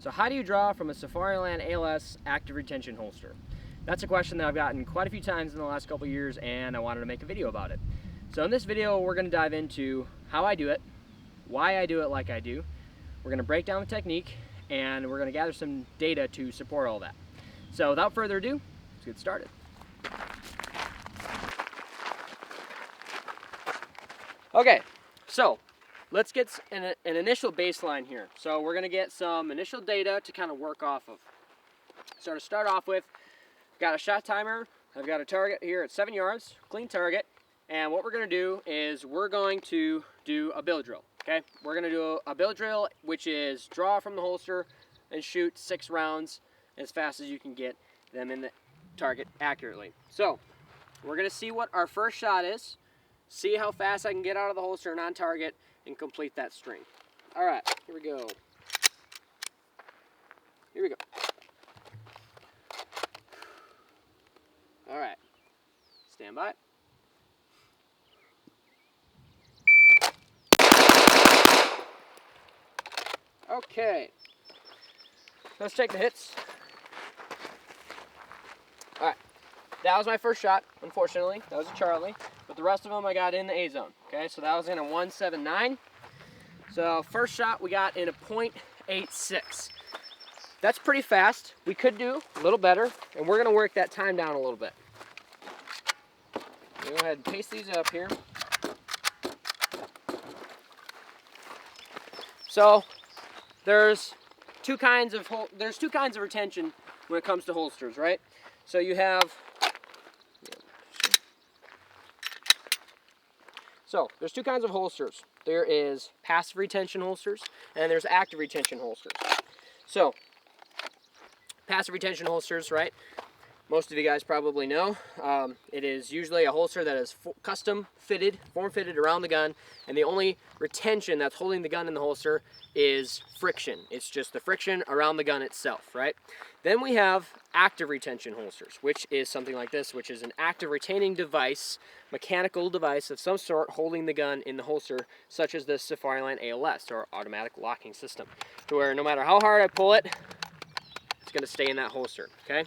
So how do you draw from a Safariland ALS active retention holster? That's a question that I've gotten quite a few times in the last couple years, and I wanted to make a video about it. So in this video, we're going to dive into how I do it, why I do it like I do. We're going to break down the technique, and we're going to gather some data to support all that. So without further ado, let's get started. Okay, so let's get an initial baseline here. So we're going to get some initial data to kind of work off of. So to start off with, I've got a shot timer. I've got a target here at 7 yards, clean target. And what we're going to do is we're going to do a bill drill. Okay, we're going to do a bill drill, which is draw from the holster and shoot 6 rounds as fast as you can get them in the target accurately. So we're going to see what our first shot is, see how fast I can get out of the holster and on target, and complete that string. All right, here we go. Here we go. All right, stand by. Okay, let's check the hits. All right, that was my first shot, unfortunately. That was a Charlie, but the rest of them I got in the A zone. Okay, so that was in a 179. So first shot we got in a .86. That's pretty fast. We could do a little better, and we're gonna work that time down a little bit. Go ahead and paste these up here. So there's two kinds of retention when it comes to holsters, right? So you have there's two kinds of holsters. There is passive retention holsters and there's active retention holsters. So passive retention holsters, right? Most of you guys probably know. It is usually a holster that is custom fitted, form fitted around the gun, and the only retention that's holding the gun in the holster is friction. It's just the friction around the gun itself, right? Then we have active retention holsters, which is something like this, which is an active retaining device, mechanical device of some sort holding the gun in the holster, such as the Safariland ALS, or automatic locking system, to where no matter how hard I pull it, it's going to stay in that holster, okay?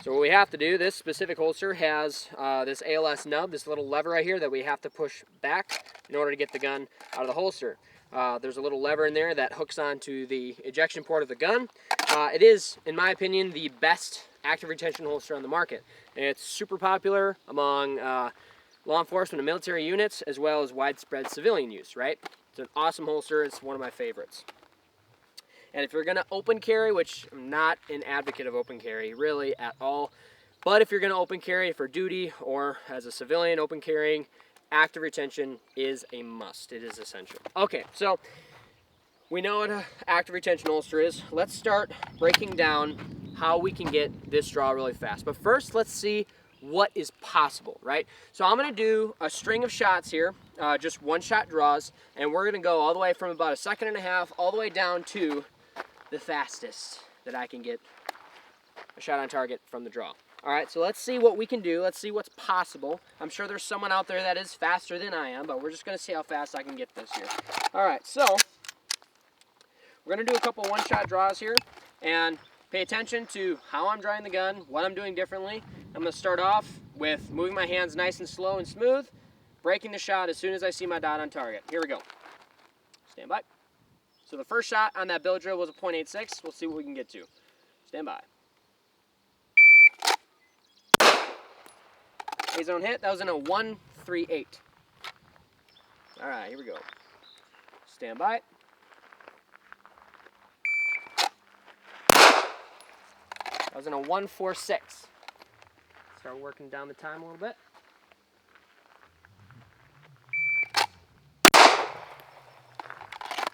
So what we have to do, this specific holster has this ALS nub, this little lever right here that we have to push back in order to get the gun out of the holster. There's a little lever in there that hooks onto the ejection port of the gun. It is, in my opinion, the best active retention holster on the market. It's super popular among law enforcement and military units, as well as widespread civilian use, right? It's an awesome holster. It's one of my favorites. And if you're going to open carry, which I'm not an advocate of open carry really at all, but if you're going to open carry for duty or as a civilian open carrying, active retention is a must. It is essential. Okay, so we know what an active retention holster is. Let's start breaking down how we can get this draw really fast. But first, let's see what is possible, right? So I'm going to do a string of shots here, just one-shot draws, and we're going to go all the way from about 1.5 seconds all the way down to the fastest that I can get a shot on target from the draw. All right, so let's see what we can do. Let's see what's possible. I'm sure there's someone out there that is faster than I am, but we're just going to see how fast I can get this here. All right, so we're going to do a couple one-shot draws here, and pay attention to how I'm drawing the gun, what I'm doing differently. I'm going to start off with moving my hands nice and slow and smooth, breaking the shot as soon as I see my dot on target. Here we go. Stand by. So the first shot on that bill drill was a .86. We'll see what we can get to. Stand by. A-zone hit. That was in a 138. All right, here we go. Stand by. That was in a 146. Start working down the time a little bit.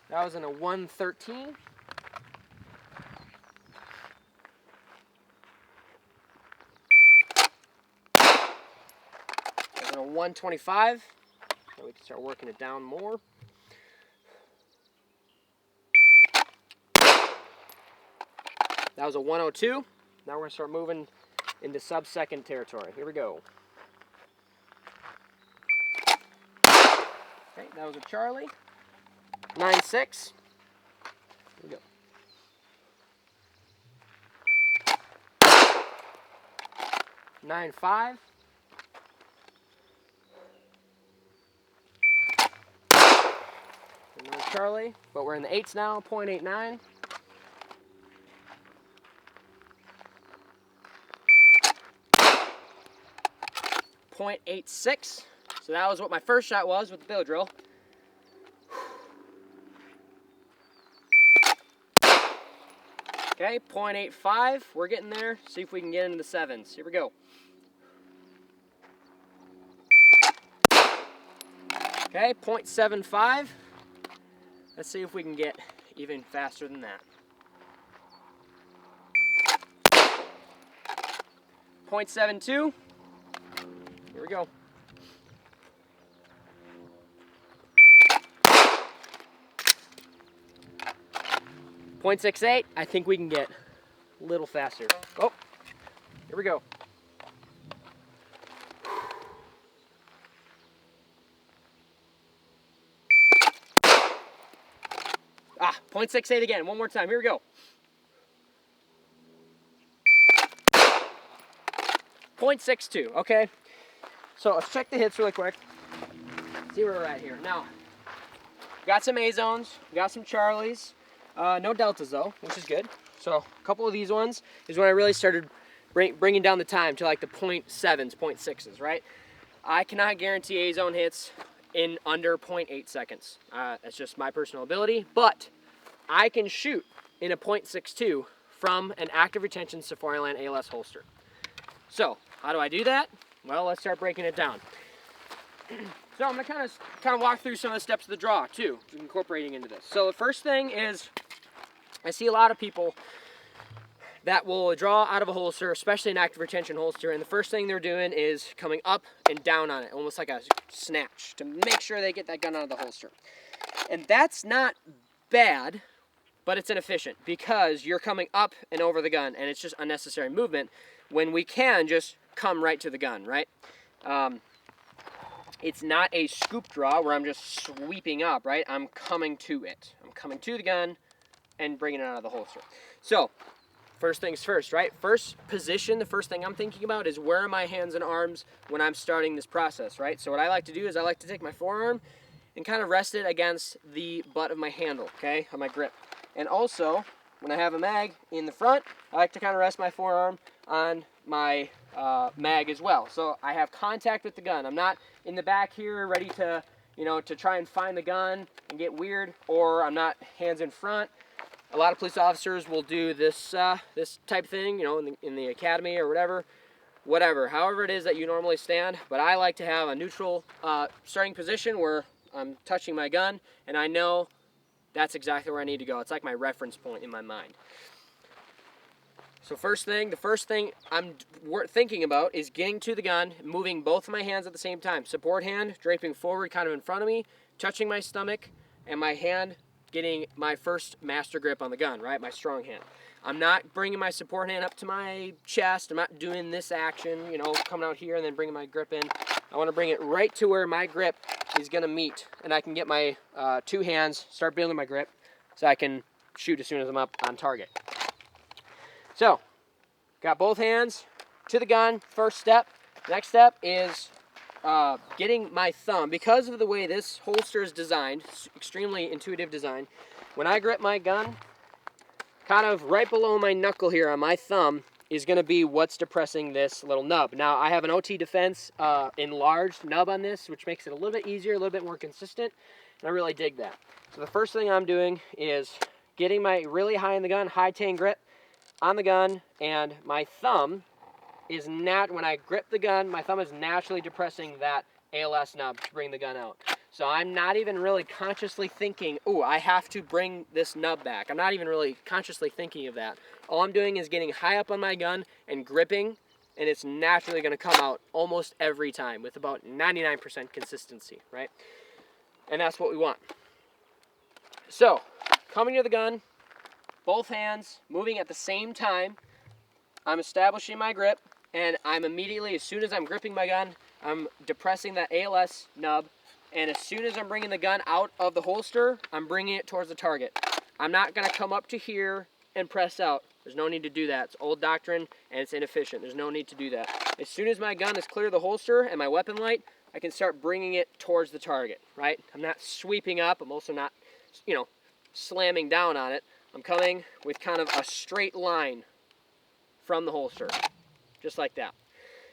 That was in a 113. That was in a 125. Now we can start working it down more. That was a 102. Now we're going to start moving into sub-second territory. Here we go. Okay, that was a Charlie. 9.6. Here we go. 9.5. Another Charlie, but we're in the 8s now, 0.89. .86. So that was what my first shot was with the billet drill. Okay, 0.85. We're getting there. See if we can get into the 7s. Here we go. Okay, 0.75. Let's see if we can get even faster than that. 0.72. Here we go. 0.68. I think we can get a little faster. Oh, here we go. Ah, 0.68 again. One more time. Here we go. 0.62. Okay. So let's check the hits really quick. See where we're at here. Now, got some A zones, got some Charlies. No deltas though, which is good. So a couple of these ones is when I really started bringing down the time to like the 0.7s, 0.6s, right? I cannot guarantee A zone hits in under 0.8 seconds. That's just my personal ability, but I can shoot in a 0.62 from an active retention Safariland ALS holster. So how do I do that? Well, let's start breaking it down. So I'm gonna kind of walk through some of the steps of the draw too, incorporating into this. So the first thing is, I see a lot of people that will draw out of a holster, especially an active retention holster, and the first thing they're doing is coming up and down on it, almost like a snatch, to make sure they get that gun out of the holster. And that's not bad, but it's inefficient because you're coming up and over the gun, and it's just unnecessary movement when we can just come right to the gun, right? It's not a scoop draw where I'm just sweeping up, right? I'm coming to it. I'm coming to the gun and bringing it out of the holster. So, first things first, right? First position, the first thing I'm thinking about is where are my hands and arms when I'm starting this process, right? So what I like to do is I like to take my forearm and kind of rest it against the butt of my handle, okay, on my grip. And also, when I have a mag in the front, I like to kind of rest my forearm on my mag as well. So I have contact with the gun. I'm not in the back here ready to, you know, to try and find the gun and get weird, or I'm not hands in front. A lot of police officers will do this this type of thing, you know, in the academy or whatever, however it is that you normally stand. But I like to have a neutral starting position where I'm touching my gun, and I know that's exactly where I need to go. It's like my reference point in my mind. So the first thing I'm thinking about is getting to the gun, moving both of my hands at the same time. Support hand draping forward kind of in front of me, touching my stomach, and my hand getting my first master grip on the gun, right? My strong hand. I'm not bringing my support hand up to my chest. I'm not doing this action, you know, coming out here and then bringing my grip in. I want to bring it right to where my grip is going to meet, and I can get my two hands, start building my grip, so I can shoot as soon as I'm up on target. So, got both hands to the gun, first step. Next step is getting my thumb. Because of the way this holster is designed, extremely intuitive design, when I grip my gun, kind of right below my knuckle here on my thumb is going to be what's depressing this little nub. Now, I have an OT Defense enlarged nub on this, which makes it a little bit easier, a little bit more consistent, and I really dig that. So the first thing I'm doing is getting my really high in the gun, high tang grip on the gun, and my thumb is when I grip the gun, my thumb is naturally depressing that ALS nub to bring the gun out. So I'm not even really consciously thinking, oh, I have to bring this nub back. I'm not even really consciously thinking of that. All I'm doing is getting high up on my gun and gripping, and it's naturally going to come out almost every time with about 99% consistency, right? And that's what we want. So, coming to the gun, both hands moving at the same time, I'm establishing my grip, and I'm immediately, as soon as I'm gripping my gun, I'm depressing that ALS nub, and as soon as I'm bringing the gun out of the holster, I'm bringing it towards the target. I'm not going to come up to here and press out. There's no need to do that. It's old doctrine and it's inefficient. There's no need to do that. As soon as my gun is clear of the holster and my weapon light, I can start bringing it towards the target, right? I'm not sweeping up. I'm also not, you know, slamming down on it. I'm coming with kind of a straight line from the holster, just like that.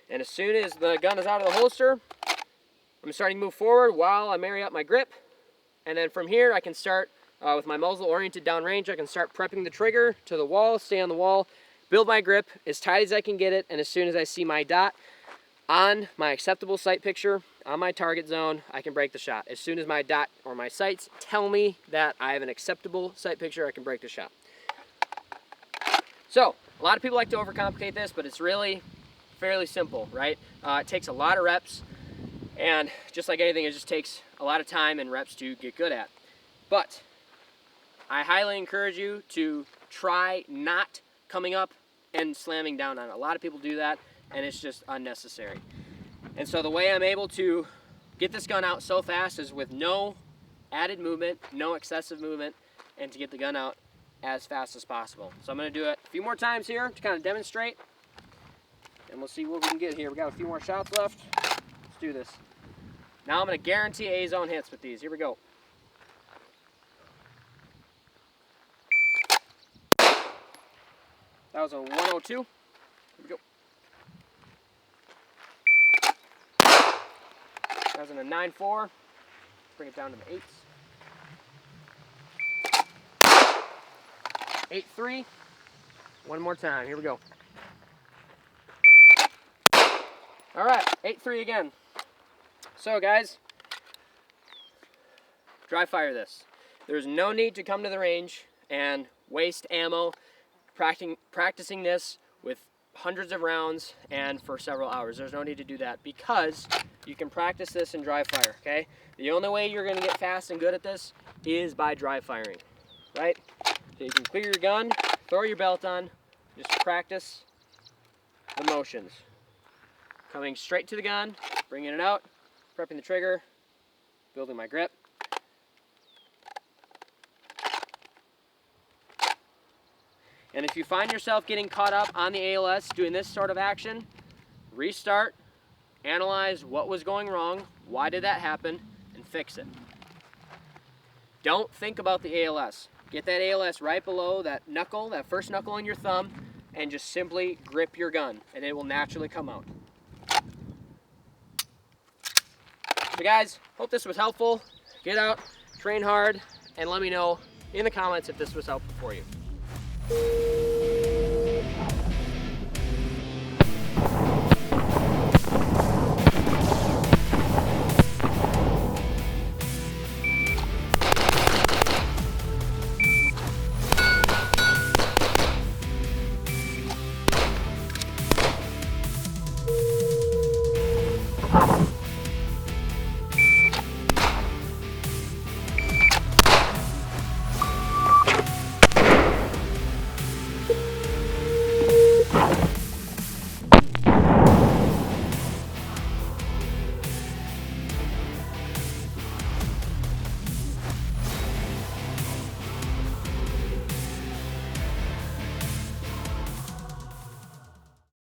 And as soon as the gun is out of the holster, I'm starting to move forward while I marry up my grip. And then from here, I can start with my muzzle oriented downrange. I can start prepping the trigger to the wall, stay on the wall, build my grip as tight as I can get it. And as soon as I see my dot on my acceptable sight picture, on my target zone, I can break the shot. As soon as my dot or my sights tell me that I have an acceptable sight picture, I can break the shot. So, a lot of people like to overcomplicate this, but it's really fairly simple, right? It takes a lot of reps, and just like anything, it just takes a lot of time and reps to get good at. But I highly encourage you to try not coming up and slamming down on it. A lot of people do that, and it's just unnecessary. And so the way I'm able to get this gun out so fast is with no added movement, no excessive movement, and to get the gun out as fast as possible. So I'm going to do it a few more times here to kind of demonstrate, and we'll see what we can get here. We got a few more shots left. Let's do this. Now I'm going to guarantee A-zone hits with these. Here we go. That was a 102. Here we go. That was in a 9.4. Bring it down to the 8s. 8.3. One more time. Here we go. All right, 8.3 again. So guys, dry fire this. There's no need to come to the range and waste ammo practicing this with hundreds of rounds and for several hours. There's no need to do that because you can practice this in dry fire, okay? The only way you're gonna get fast and good at this is by dry firing, right? So you can clear your gun, throw your belt on, just practice the motions. Coming straight to the gun, bringing it out, prepping the trigger, building my grip. And if you find yourself getting caught up on the ALS doing this sort of action, restart, analyze what was going wrong, why did that happen, and fix it. Don't think about the ALS. Get that ALS right below that knuckle, that first knuckle on your thumb, and just simply grip your gun, and it will naturally come out. So guys, hope this was helpful. Get out, train hard, and let me know in the comments if this was helpful for you.